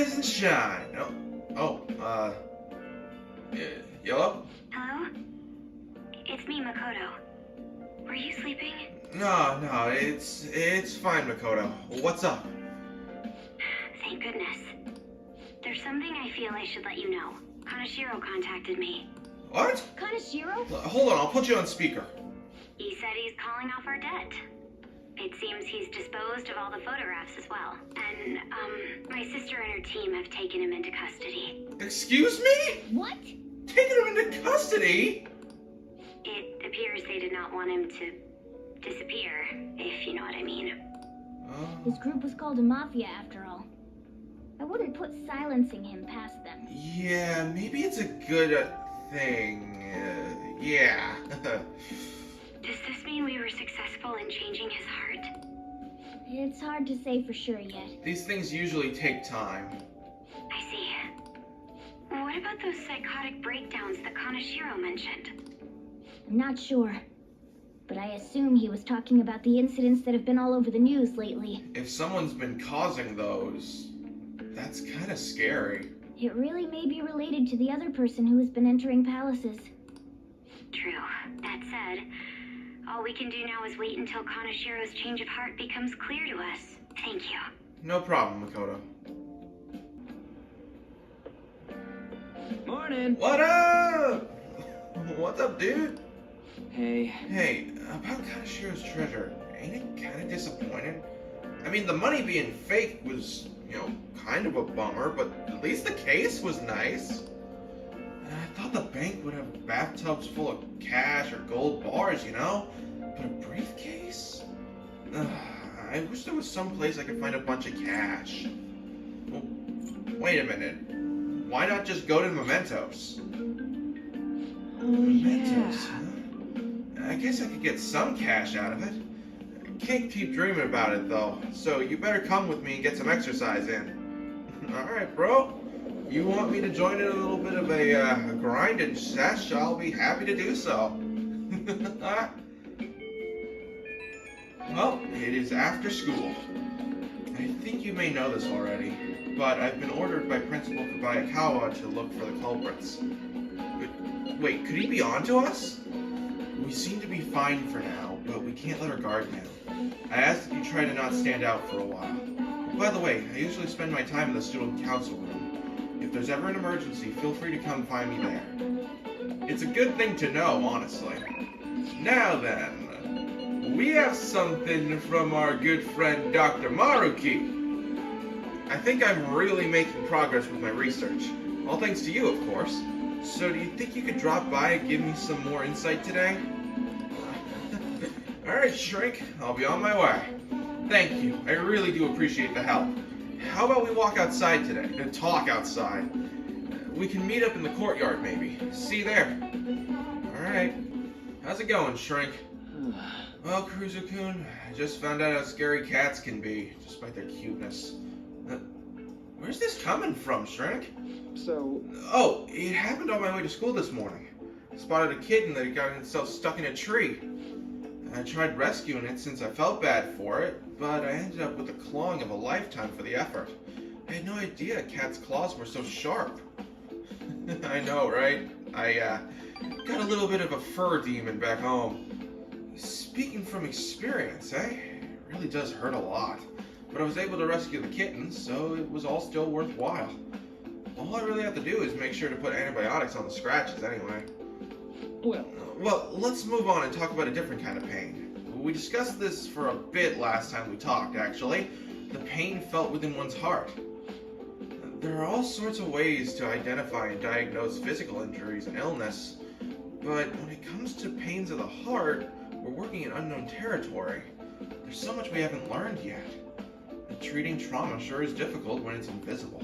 rise and shine. Yellow? Hello? It's me, Makoto. Were you sleeping? No, it's fine, Makoto. What's up? Thank goodness. There's something I feel I should let you know. Kaneshiro contacted me. What? Kaneshiro? Hold on, I'll put you on speaker. He said he's calling off our debt. It seems he's disposed of all the photographs as well. And, my sister and her team have taken him into custody. Excuse me? What? Taking him into custody? It appears they did not want him to disappear, if you know what I mean. His group was called a mafia after all. I wouldn't put silencing him past them. Yeah, maybe it's a good thing. Yeah. Does this mean we were successful in changing his heart? It's hard to say for sure yet. These things usually take time. I see. What about those psychotic breakdowns that Kaneshiro mentioned? I'm not sure. But I assume he was talking about the incidents that have been all over the news lately. If someone's been causing those, that's kind of scary. It really may be related to the other person who has been entering palaces. True. That said, all we can do now is wait until Kaneshiro's change of heart becomes clear to us. Thank you. No problem, Makoto. Morning. What up? What's up, dude? Hey. Hey, about Kanashiro's treasure, ain't it kind of disappointing? I mean, the money being fake was, kind of a bummer, but at least the case was nice. And I thought the bank would have bathtubs full of cash or gold bars, But a briefcase? I wish there was some place I could find a bunch of cash. Well, wait a minute. Why not just go to Mementos? Mementos, huh? I guess I could get some cash out of it. Can't keep dreaming about it, though. So you better come with me and get some exercise in. Alright, bro. You want me to join in a little bit of a grind and sesh? I'll be happy to do so. Well, it is after school. I think you may know this already, but I've been ordered by Principal Kobayakawa to look for the culprits. Wait, could he be on to us? We seem to be fine for now, but we can't let our guard down. I asked that you try to not stand out for a while. By the way, I usually spend my time in the student council room. If there's ever an emergency, feel free to come find me there. It's a good thing to know, honestly. Now then, we have something from our good friend Dr. Maruki. I think I'm really making progress with my research. All thanks to you, of course. So do you think you could drop by and give me some more insight today? Alright, Shrink. I'll be on my way. Thank you. I really do appreciate the help. How about we walk outside today and talk outside? We can meet up in the courtyard, maybe. See you there. Alright. How's it going, Shrink? Well, Cruiser-kun, I just found out how scary cats can be, despite their cuteness. Where's this coming from, Shrink? So... Oh, it happened on my way to school this morning. I spotted a kitten that had gotten itself stuck in a tree. I tried rescuing it since I felt bad for it, but I ended up with the clawing of a lifetime for the effort. I had no idea a cat's claws were so sharp. I know, right? I got a little bit of a fur demon back home. Speaking from experience, it really does hurt a lot. But I was able to rescue the kitten, so it was all still worthwhile. All I really have to do is make sure to put antibiotics on the scratches anyway. Well, let's move on and talk about a different kind of pain. We discussed this for a bit last time we talked, actually. The pain felt within one's heart. There are all sorts of ways to identify and diagnose physical injuries and illness, but when it comes to pains of the heart, we're working in unknown territory. There's so much we haven't learned yet. And treating trauma sure is difficult when it's invisible.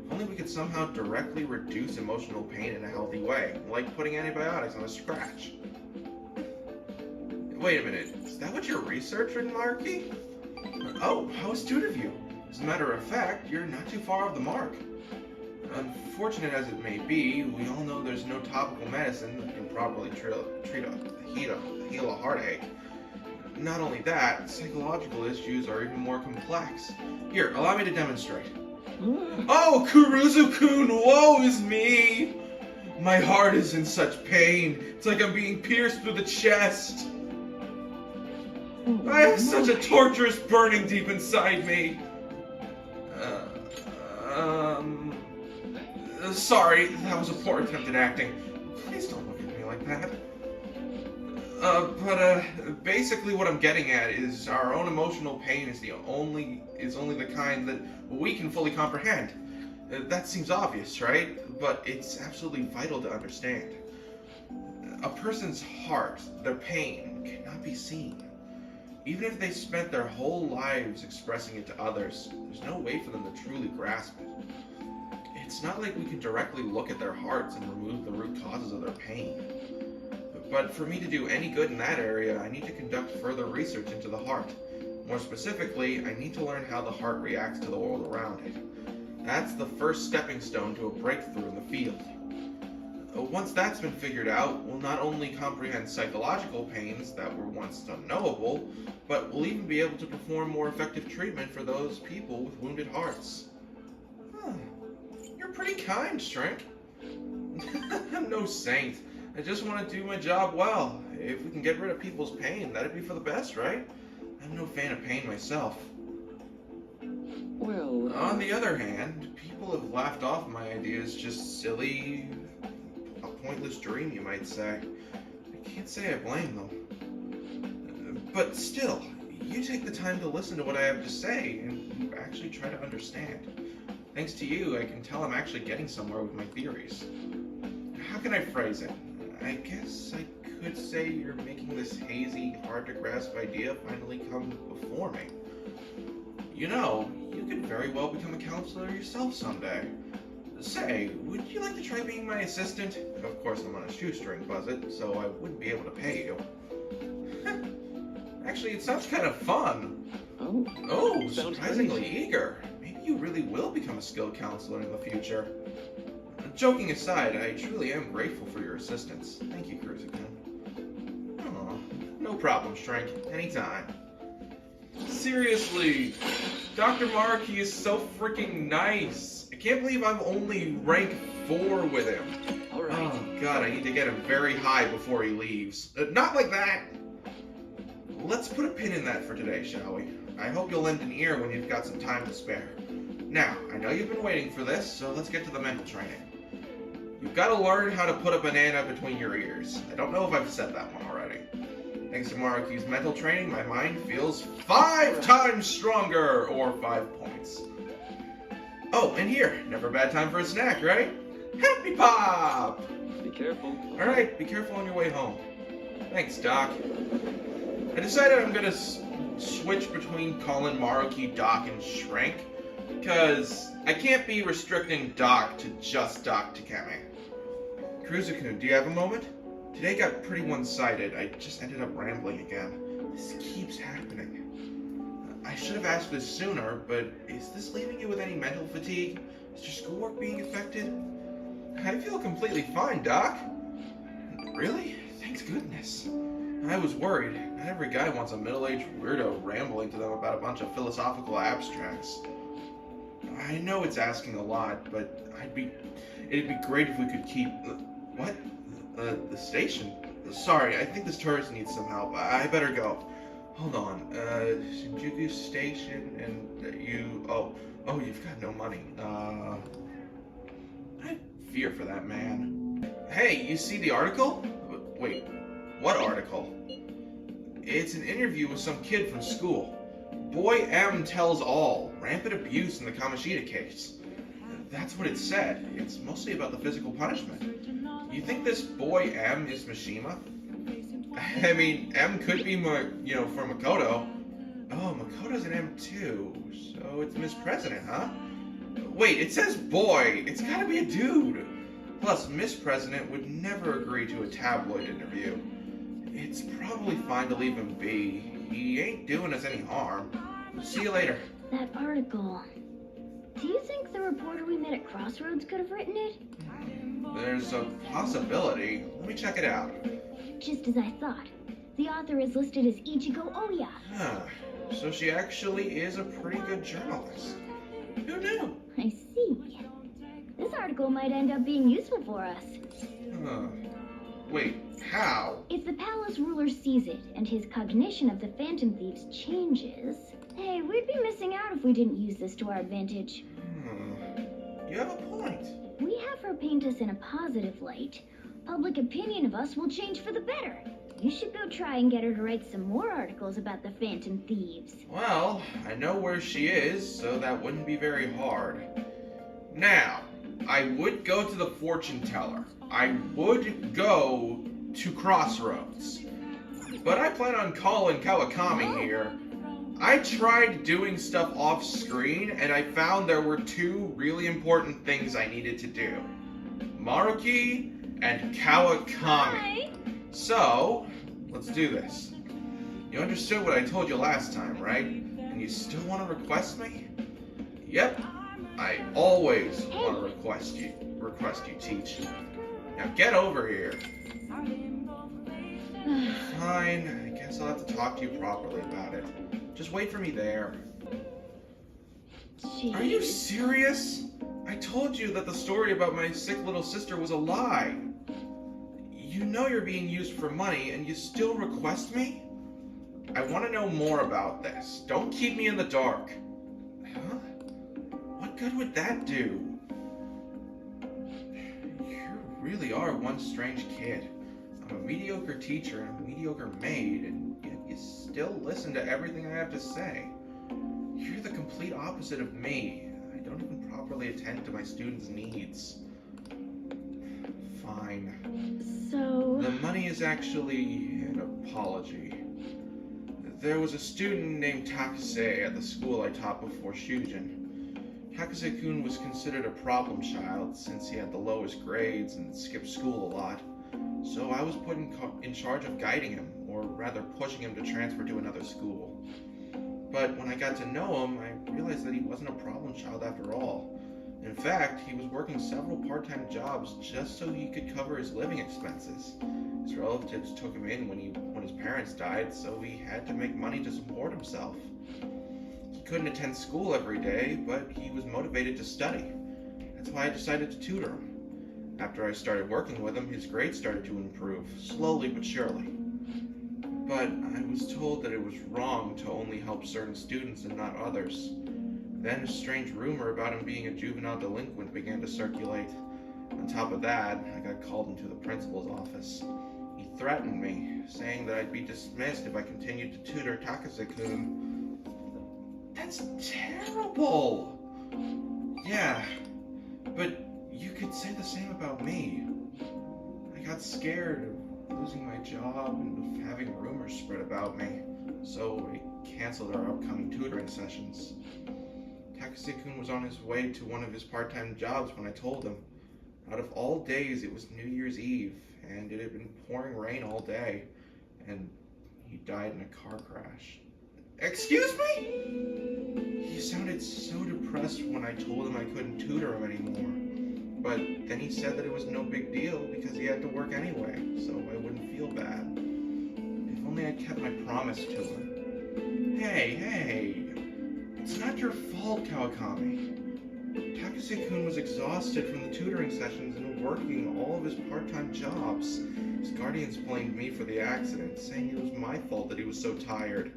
If only we could somehow directly reduce emotional pain in a healthy way, like putting antibiotics on a scratch. Wait a minute, is that what you're researching, Marky? Oh, how astute of you. As a matter of fact, you're not too far off the mark. Unfortunate as it may be, we all know there's no topical medicine that can properly heal a heartache. Not only that, psychological issues are even more complex. Here, allow me to demonstrate. Oh, Kuruzu-kun, woe is me! My heart is in such pain. It's like I'm being pierced through the chest. I have such a torturous burning deep inside me. Sorry, that was a poor attempt at acting. Please don't look at me like that. Basically what I'm getting at is our own emotional pain is only the kind that we can fully comprehend. That seems obvious, right? But it's absolutely vital to understand. A person's heart, their pain, cannot be seen. Even if they spent their whole lives expressing it to others, there's no way for them to truly grasp it. It's not like we can directly look at their hearts and remove the root causes of their pain. But for me to do any good in that area, I need to conduct further research into the heart. More specifically, I need to learn how the heart reacts to the world around it. That's the first stepping stone to a breakthrough in the field. Once that's been figured out, we'll not only comprehend psychological pains that were once unknowable, but we'll even be able to perform more effective treatment for those people with wounded hearts. You're pretty kind, Shrink. I'm no saint. I just want to do my job well. If we can get rid of people's pain, that'd be for the best, right? I'm no fan of pain myself. Well, On the other hand, people have laughed off my idea as just silly, a pointless dream, you might say. I can't say I blame them. But still, you take the time to listen to what I have to say, and you actually try to understand. Thanks to you, I can tell I'm actually getting somewhere with my theories. How can I phrase it? I guess I could say you're making this hazy, hard-to-grasp idea finally come before me. You know, you could very well become a counselor yourself someday. Say, would you like to try being my assistant? Of course, I'm on a shoestring budget, so I wouldn't be able to pay you. Actually, it sounds kind of fun. Oh, sounds surprisingly great. eager. Maybe you really will become a skilled counselor in the future. Joking aside, I truly am grateful for your assistance. Thank you, Kuruzu-kun. Oh, no problem, Shrink. Anytime. Seriously, Dr. Maruki is so freaking nice. I can't believe I'm only rank 4 with him. Alright. Oh god, I need to get him very high before he leaves. Not like that! Let's put a pin in that for today, shall we? I hope you'll lend an ear when you've got some time to spare. Now, I know you've been waiting for this, so let's get to the mental training. You've got to learn how to put a banana between your ears. I don't know if I've said that one already. Thanks to Maruki's mental training, my mind feels 5 times stronger, or 5 points. Oh, and here, never a bad time for a snack, right? Happy Pop! Be careful. Alright, be careful on your way home. Thanks, Doc. I decided I'm gonna switch between calling Maruki Doc and Shrink, because I can't be restricting Doc to just Doc Takemi. Kuruzu-kun, do you have a moment? Today got pretty one-sided. I just ended up rambling again. This keeps happening. I should have asked this sooner, but is this leaving you with any mental fatigue? Is your schoolwork being affected? I feel completely fine, Doc. Really? Thank goodness. I was worried. Not every guy wants a middle-aged weirdo rambling to them about a bunch of philosophical abstracts. I know it's asking a lot, but it'd be great if we could keep... What? The station? Sorry, I think this tourist needs some help. I better go. Hold on. Shinjuku Station and you... Oh, you've got no money. I fear for that man. Hey, you see the article? Wait, what article? It's an interview with some kid from school. Boy M tells all. Rampant abuse in the Kamoshida case. That's what it said. It's mostly about the physical punishment. You think this boy M is Mishima? I mean, M could be, for Makoto. Oh, Makoto's an M too. So it's Miss President, huh? Wait, it says boy. It's gotta be a dude. Plus, Miss President would never agree to a tabloid interview. It's probably fine to leave him be. He ain't doing us any harm. See you later. That article. Do you think the reporter we met at Crossroads could have written it? There's a possibility. Let me check it out. Just as I thought. The author is listed as Ichigo Oya. Huh. So she actually is a pretty good journalist. Who knew? I see. This article might end up being useful for us. Huh. Wait, how? If the palace ruler sees it and his cognition of the Phantom Thieves changes... Hey, we'd be missing out if we didn't use this to our advantage. You have a point. We have her paint us in a positive light. Public opinion of us will change for the better. You should go try and get her to write some more articles about the Phantom Thieves. Well, I know where she is, so that wouldn't be very hard. Now, I would go to the fortune teller. I would go to Crossroads. But I plan on calling Kawakami here. I tried doing stuff off screen, and I found there were two really important things I needed to do. Maruki and Kawakami. Hi. So, let's do this. You understood what I told you last time, right? And you still want to request me? Yep. I always want to request you teach. Now get over here. Fine, I guess I'll have to talk to you properly about it. Just wait for me there. Jeez. Are you serious? I told you that the story about my sick little sister was a lie. You know you're being used for money, and you still request me? I want to know more about this. Don't keep me in the dark. Huh? What good would that do? You really are one strange kid. I'm a mediocre teacher and a mediocre maid, and yet you still listen to everything I have to say. You're the complete opposite of me. I don't even properly attend to my students' needs. Fine. So... The money is actually an apology. There was a student named Takase at the school I taught before Shujin. Takase-kun was considered a problem child since he had the lowest grades and skipped school a lot. So I was put in charge of guiding him, or rather pushing him to transfer to another school. But when I got to know him, I realized that he wasn't a problem child after all. In fact, he was working several part-time jobs just so he could cover his living expenses. His relatives took him in when his parents died, so he had to make money to support himself. He couldn't attend school every day, but he was motivated to study. That's why I decided to tutor him. After I started working with him, his grades started to improve, slowly but surely. But I was told that it was wrong to only help certain students and not others. Then a strange rumor about him being a juvenile delinquent began to circulate. On top of that, I got called into the principal's office. He threatened me, saying that I'd be dismissed if I continued to tutor Takase-kun. That's terrible! Yeah, but you could say the same about me. I got scared of losing my job and of having rumors spread about me, so I canceled our upcoming tutoring sessions. Takase-kun was on his way to one of his part-time jobs when I told him. Out of all days, it was New Year's Eve, and it had been pouring rain all day, and he died in a car crash. Excuse me? He sounded so depressed when I told him I couldn't tutor him anymore. But then he said that it was no big deal because he had to work anyway, so I wouldn't feel bad. If only I'd kept my promise to him. Hey, it's not your fault, Kawakami. Takase-kun was exhausted from the tutoring sessions and working all of his part-time jobs. His guardians blamed me for the accident, saying it was my fault that he was so tired.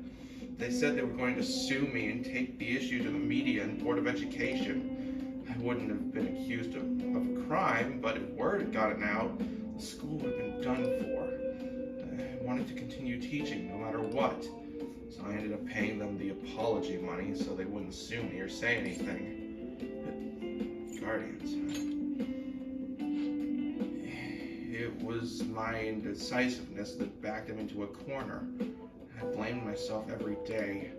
They said they were going to sue me and take the issue to the media and Board of Education. I wouldn't have been accused of a crime, but if word had gotten out, the school would have been done for. I wanted to continue teaching no matter what, so I ended up paying them the apology money so they wouldn't sue me or say anything. But guardians, it was my indecisiveness that backed him into a corner. I blamed myself every day.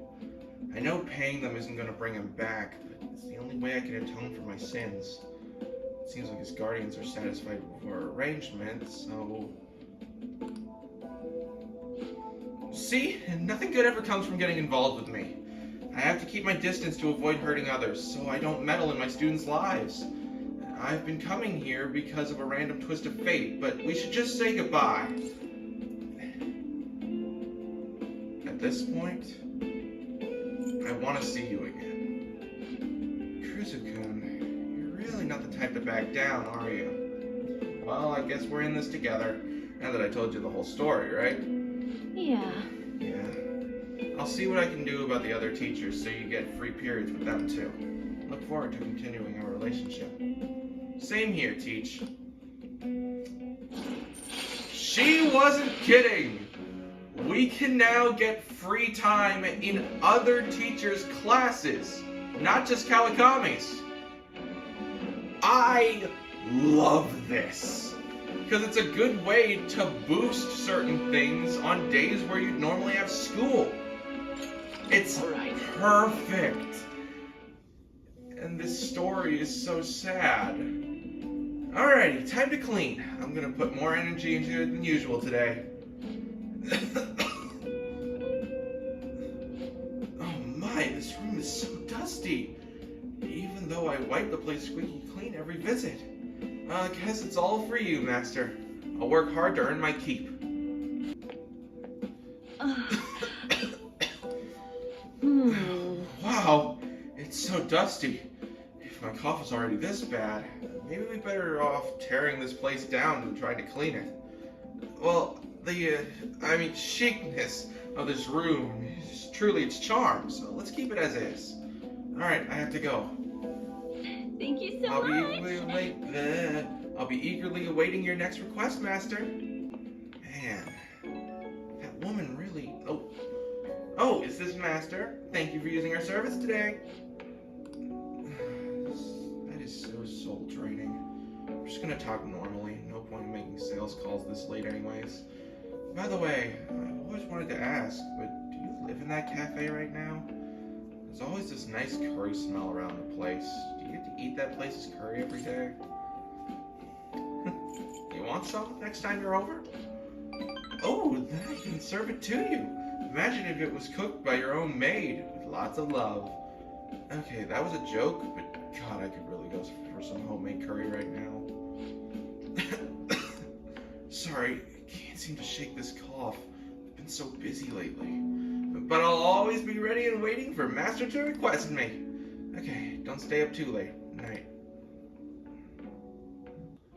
I know paying them isn't going to bring him back, but it's the only way I can atone for my sins. It seems like his guardians are satisfied with our arrangement, so... See? Nothing good ever comes from getting involved with me. I have to keep my distance to avoid hurting others, so I don't meddle in my students' lives. I've been coming here because of a random twist of fate, but we should just say goodbye. At this point, I want to see you again. Kuzu-kun, not the type to back down, are you? Well, I guess we're in this together, now that I told you the whole story, right? Yeah. Yeah. I'll see what I can do about the other teachers so you get free periods with them too. Look forward to continuing our relationship. Same here, Teach. She wasn't kidding! We can now get free time in other teachers' classes, not just Kawakami's. I love this, because it's a good way to boost certain things on days where you'd normally have school. It's perfect. And this story is so sad. Alrighty, time to clean. I'm gonna put more energy into it than usual today. Oh my, this room is so dusty. Even though I wipe the place squeaky clean every visit. I guess it's all for you, Master. I'll work hard to earn my keep. Wow, it's so dusty. If my cough is already this bad, maybe we'd better off tearing this place down than trying to clean it. Well, the chicness of this room is truly its charm, so let's keep it as is. Alright, I have to go. Thank you so I'll much. be eagerly awaiting your next request, Master. Man, that woman really... Oh, is this Master? Thank you for using our service today. That is so soul draining. I'm just gonna talk normally. No point in making sales calls this late anyways. By the way, I've always wanted to ask, but do you live in that cafe right now? There's always this nice curry smell around the place. Do you get to eat that place's curry every day? You want some next time you're over? Oh, then I can serve it to you. Imagine if it was cooked by your own maid with lots of love. Okay, that was a joke, but God, I could really go for some homemade curry right now. Sorry, I can't seem to shake this cough. I've been so busy lately. But I'll always be ready and waiting for Master to request me. Okay, don't stay up too late. Night.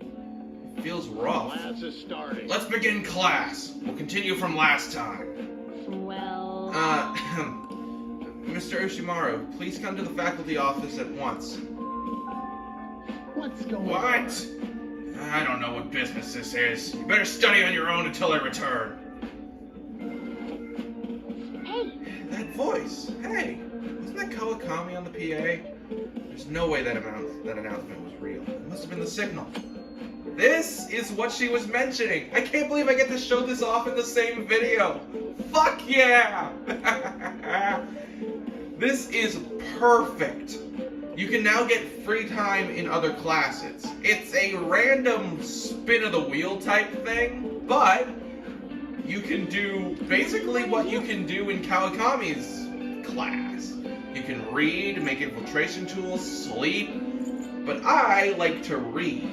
It feels rough. Class is starting. Let's begin class. We'll continue from last time. Well... Mr. Oshimaru, please come to the faculty office at once. What's going on? What? I don't know what business this is. You better study on your own until I return. Hey! That voice. Hey, wasn't that Kawakami on the PA? There's no way that announcement was real. It must have been the signal. This is what she was mentioning. I can't believe I get to show this off in the same video. Fuck yeah! This is perfect. You can now get free time in other classes. It's a random spin of the wheel type thing, but you can do basically what you can do in Kawakami's class. You can read, make infiltration tools, sleep, but I like to read.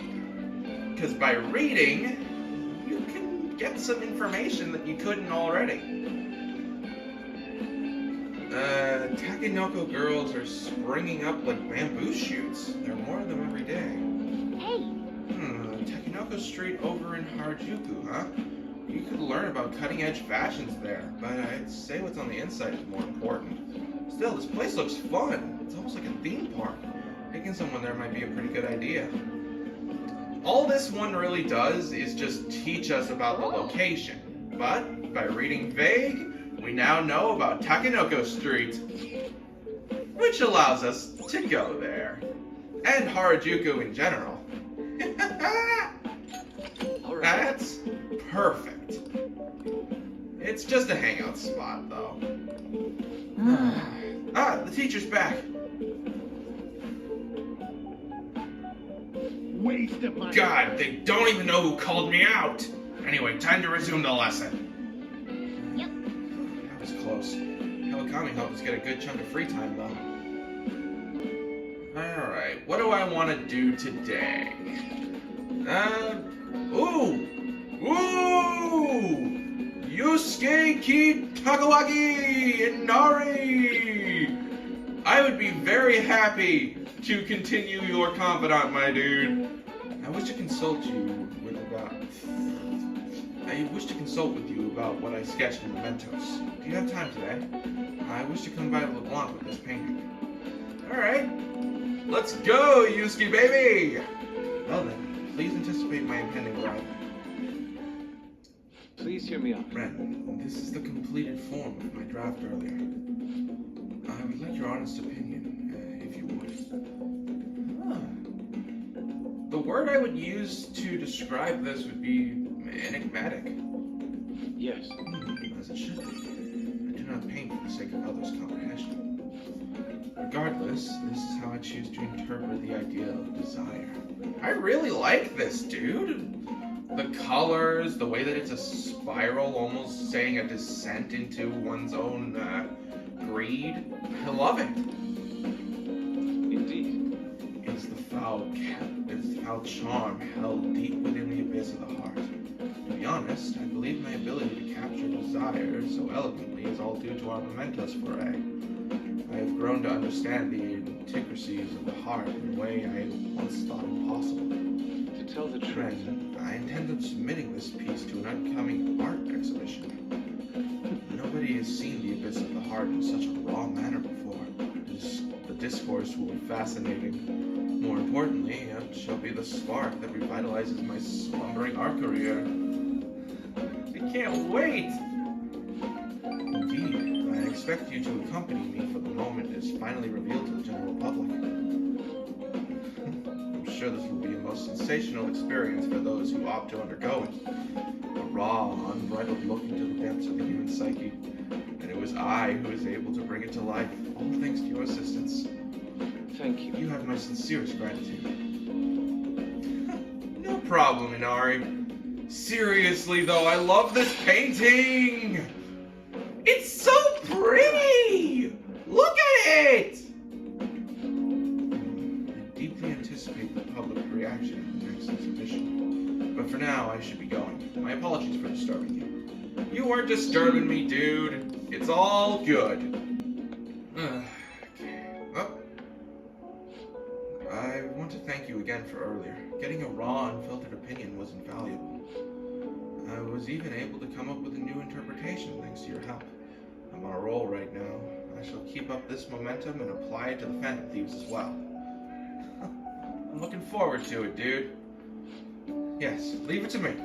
Because by reading, you can get some information that you couldn't already. Takenoko girls are springing up like bamboo shoots. There are more of them every day. Hey! Takenoko Street over in Harajuku, huh? You could learn about cutting-edge fashions there, but I'd say what's on the inside is more important. Still, this place looks fun. It's almost like a theme park. Taking someone there might be a pretty good idea. All this one really does is just teach us about the location. But, by reading Vague, we now know about Takenoko Street, which allows us to go there. And Harajuku in general. That's perfect. It's just a hangout spot, though. The teacher's back. Waste of money. God, they don't even know who called me out. Anyway, time to resume the lesson. Yep. That was close. Kawakami helped us get a good chunk of free time, though. Alright, what do I want to do today? Ooh! Yusuke Ki Takawaki Inari! I would be very happy to continue your confidant, my dude. I wish to consult with you about what I sketched in Mementos. Do you have time today? I wish to come by LeBlanc with this painting. Alright. Let's go, Yusuke baby! Well then, please anticipate my impending arrival. Please hear me out. Ren, this is the completed form of my draft earlier. I would like your honest opinion, if you would. The word I would use to describe this would be enigmatic. Yes. As it should be. I do not paint for the sake of others' comprehension. Regardless, this is how I choose to interpret the idea of desire. I really like this, dude. The colors, the way that it's a spiral, almost saying a descent into one's own greed. I love it. Indeed. It's the foul charm held deep within the abyss of the heart. To be honest, I believe my ability to capture desire so eloquently is all due to our Mementos foray. I have grown to understand the intricacies of the heart in a way I once thought impossible. To tell the truth, I intend on submitting this piece to an upcoming art exhibition. Nobody has seen the abyss of the heart in such a raw manner before. The discourse will be fascinating. More importantly, it shall be the spark that revitalizes my slumbering art career. I can't wait! Indeed, I expect you to accompany me for the moment it is finally revealed to the general public. I'm sure this will be a most sensational experience for those who opt to undergo it. A raw, unbridled look into the depths of the human psyche. And it was I who was able to bring it to life, all thanks to your assistance. thank you. You have my sincerest gratitude. No problem, Inari. Seriously, though, I love this painting! It's so pretty! Look at it! I deeply anticipate the public reaction at the next exhibition. But for now, I should be going. My apologies for disturbing you. You weren't disturbing me, dude. It's all good. Okay. Well, I want to thank you again for earlier. Getting a raw, unfiltered opinion was invaluable. I was even able to come up with a new interpretation thanks to your help. I'm on a roll right now. I shall keep up this momentum and apply it to the Phantom Thieves as well. I'm looking forward to it, dude. Yes, leave it to me.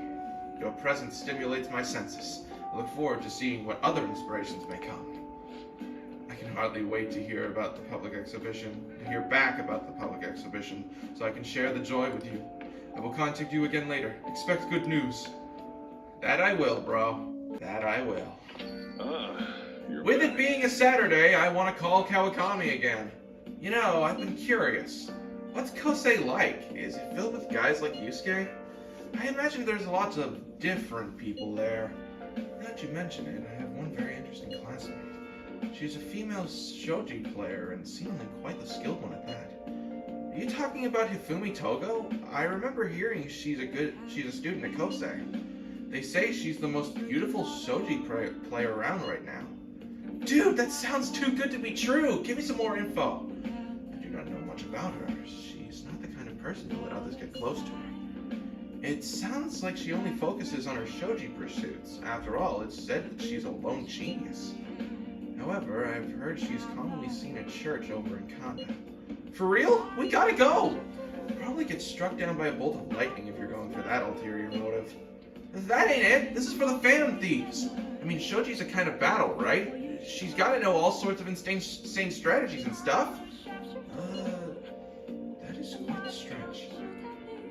Your presence stimulates my senses. I look forward to seeing what other inspirations may come. I can hardly wait to hear about the public exhibition, to hear back about the public exhibition, so I can share the joy with you. I will contact you again later. Expect good news. That I will, bro. That I will. With it being a Saturday, I want to call Kawakami again. You know, I've been curious. What's Kosei like? Is it filled with guys like Yusuke? I imagine there's lots of different people there. Now that you mention it, I have one very interesting classmate. She's a female shogi player and seemingly quite the skilled one at that. Are you talking about Hifumi Togo? I remember hearing she's a student at Kosei. They say she's the most beautiful shogi player around right now. Dude, that sounds too good to be true! Give me some more info! I do not know much about her. She's not the kind of person to let others get close to her. It sounds like she only focuses on her shogi pursuits. After all, it's said that she's a lone genius. However, I've heard she's commonly seen at church over in Kanda. For real? We gotta go! You'll probably get struck down by a bolt of lightning if you're going for that ulterior motive. That ain't it! This is for the Phantom Thieves! I mean, shogi's a kind of battle, right? She's gotta know all sorts of insane strategies and stuff. That is quite a stretch.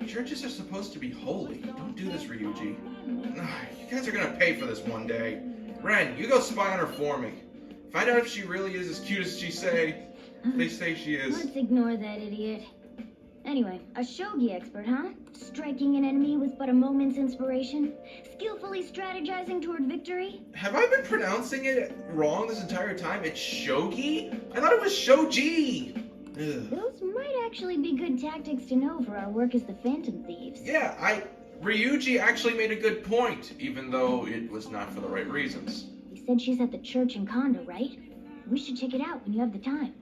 Churches are supposed to be holy. Don't do this, Ryuji. You guys are gonna pay for this one day. Ren, you go spy on her for me. Find out if she really is as cute as they say she is. Let's ignore that idiot. Anyway, a shogi expert, huh? Striking an enemy with but a moment's inspiration? Skillfully strategizing toward victory? Have I been pronouncing it wrong this entire time? It's shogi? I thought it was shoji! Ugh. Those might actually be good tactics to know for our work as the Phantom Thieves. Yeah, Ryuji actually made a good point, even though it was not for the right reasons. You said she's at the church in Kondo, right? We should check it out when you have the time.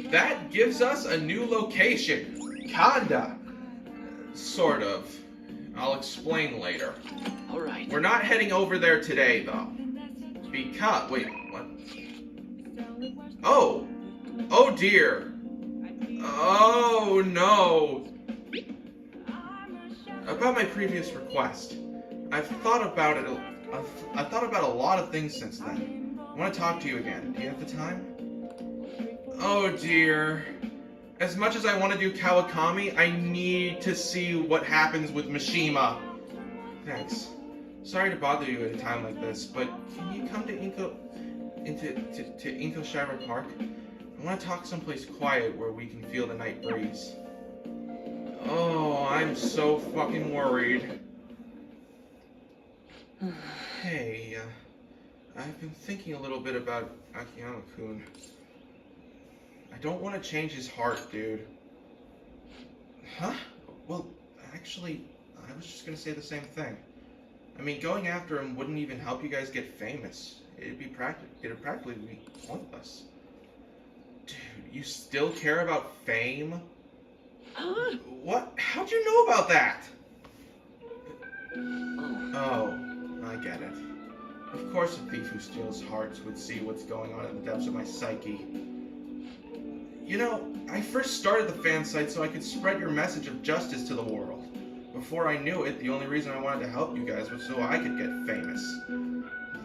that gives us a new location. Kinda. Sort of. I'll explain later. All right. We're not heading over there today, though. Because... Wait, what? Oh! Oh dear! Oh no! About my previous request. I've thought about it. I've thought about a lot of things since then. I want to talk to you again. Do you have the time? Oh dear. As much as I want to do Kawakami, I need to see what happens with Mishima. Thanks. Sorry to bother you at a time like this, but can you come to Inkoshira Park? I want to talk someplace quiet where we can feel the night breeze. Oh, I'm so fucking worried. Hey, I've been thinking a little bit about Akiyama-kun. I don't want to change his heart, dude. Huh? Well, actually, I was just gonna say the same thing. I mean, going after him wouldn't even help you guys get famous. It'd practically be pointless. Dude, you still care about fame? Huh? What? How'd you know about that? Oh. Oh, I get it. Of course a thief who steals hearts would see what's going on in the depths of my psyche. You know, I first started the fan site so I could spread your message of justice to the world. Before I knew it, the only reason I wanted to help you guys was so I could get famous.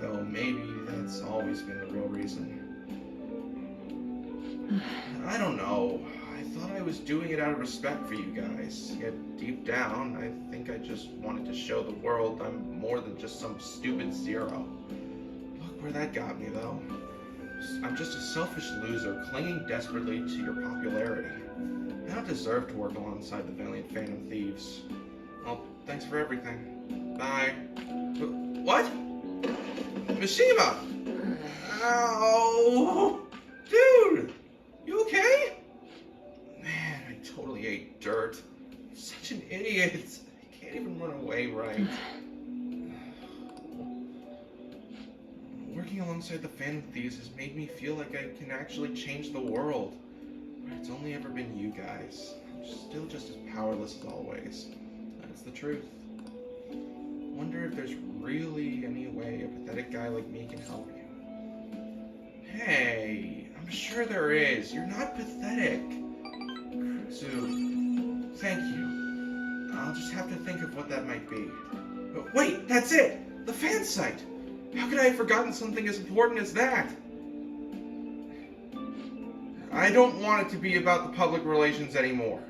Though maybe that's always been the real reason. I don't know. I thought I was doing it out of respect for you guys. Yet deep down, I think I just wanted to show the world I'm more than just some stupid zero. Look where that got me, though. I'm just a selfish loser clinging desperately to your popularity. I don't deserve to work alongside the valiant Phantom Thieves. Well, thanks for everything. Bye. What? Mishima! Ow! Dude! You okay? Man, I totally ate dirt. I'm such an idiot. I can't even run away right. Working alongside the Phantom Thieves has made me feel like I can actually change the world. But it's only ever been you guys. I'm still just as powerless as always. That's the truth. Wonder if there's really any way a pathetic guy like me can help you. Hey, I'm sure there is. You're not pathetic. Kruzu, thank you. I'll just have to think of what that might be. But wait, that's it! The fan site! How could I have forgotten something as important as that? I don't want it to be about the public relations anymore.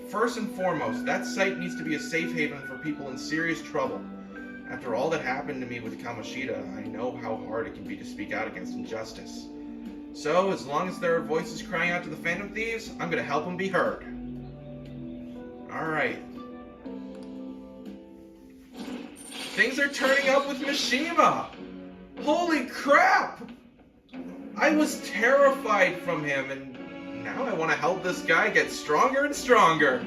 First and foremost, that site needs to be a safe haven for people in serious trouble. After all that happened to me with Kamoshida, I know how hard it can be to speak out against injustice. So, as long as there are voices crying out to the Phantom Thieves, I'm gonna help them be heard. Alright. Things are turning up with Mishima! Holy crap! I was terrified from him, and now I want to help this guy get stronger and stronger.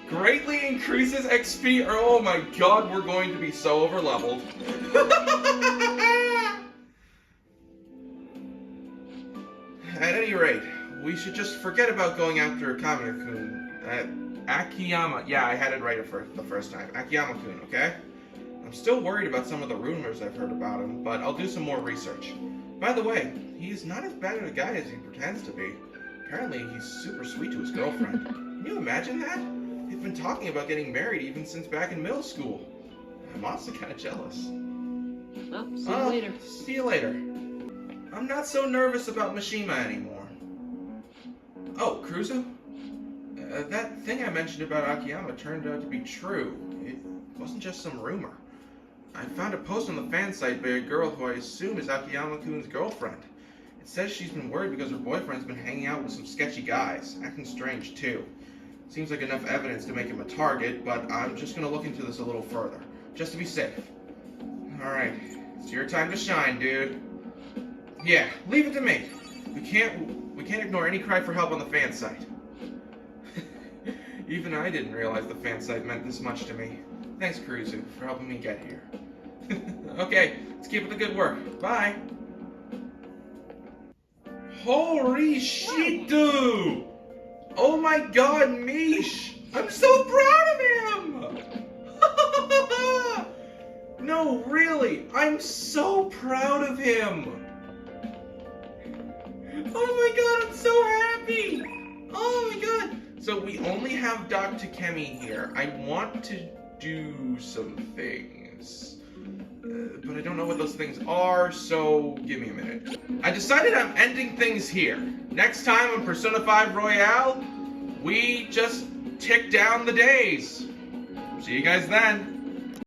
Greatly increases XP, or oh my god, we're going to be so overleveled. At any rate, we should just forget about going after Kamiya-kun. Akiyama. Yeah, I had it right the first time. Akiyama-kun, okay? I'm still worried about some of the rumors I've heard about him, but I'll do some more research. By the way, he's not as bad of a guy as he pretends to be. Apparently, he's super sweet to his girlfriend. Can you imagine that? They've been talking about getting married even since back in middle school. I'm honestly kind of jealous. Well, see you later. See you later. I'm not so nervous about Mishima anymore. Oh, Kruzu? That thing I mentioned about Akiyama turned out to be true. It wasn't just some rumor. I found a post on the fan site by a girl who I assume is Akiyama-kun's girlfriend. It says she's been worried because her boyfriend's been hanging out with some sketchy guys, acting strange too. Seems like enough evidence to make him a target, but I'm just gonna look into this a little further, just to be safe. Alright, it's your time to shine, dude. Yeah, leave it to me. We can't ignore any cry for help on the fan site. Even I didn't realize the fan site meant this much to me. Thanks, Kruzu, for helping me get here. Okay, let's keep up the good work. Bye! Holy shit, dude! Oh my god, Mish! I'm so proud of him! No, really, I'm so proud of him! Oh my god, I'm so happy! Oh my god! So we only have Dr. Kemi here. I want to do some things. But I don't know what those things are, so give me a minute. I decided I'm ending things here. Next time on Persona 5 Royale, we just tick down the days. See you guys then.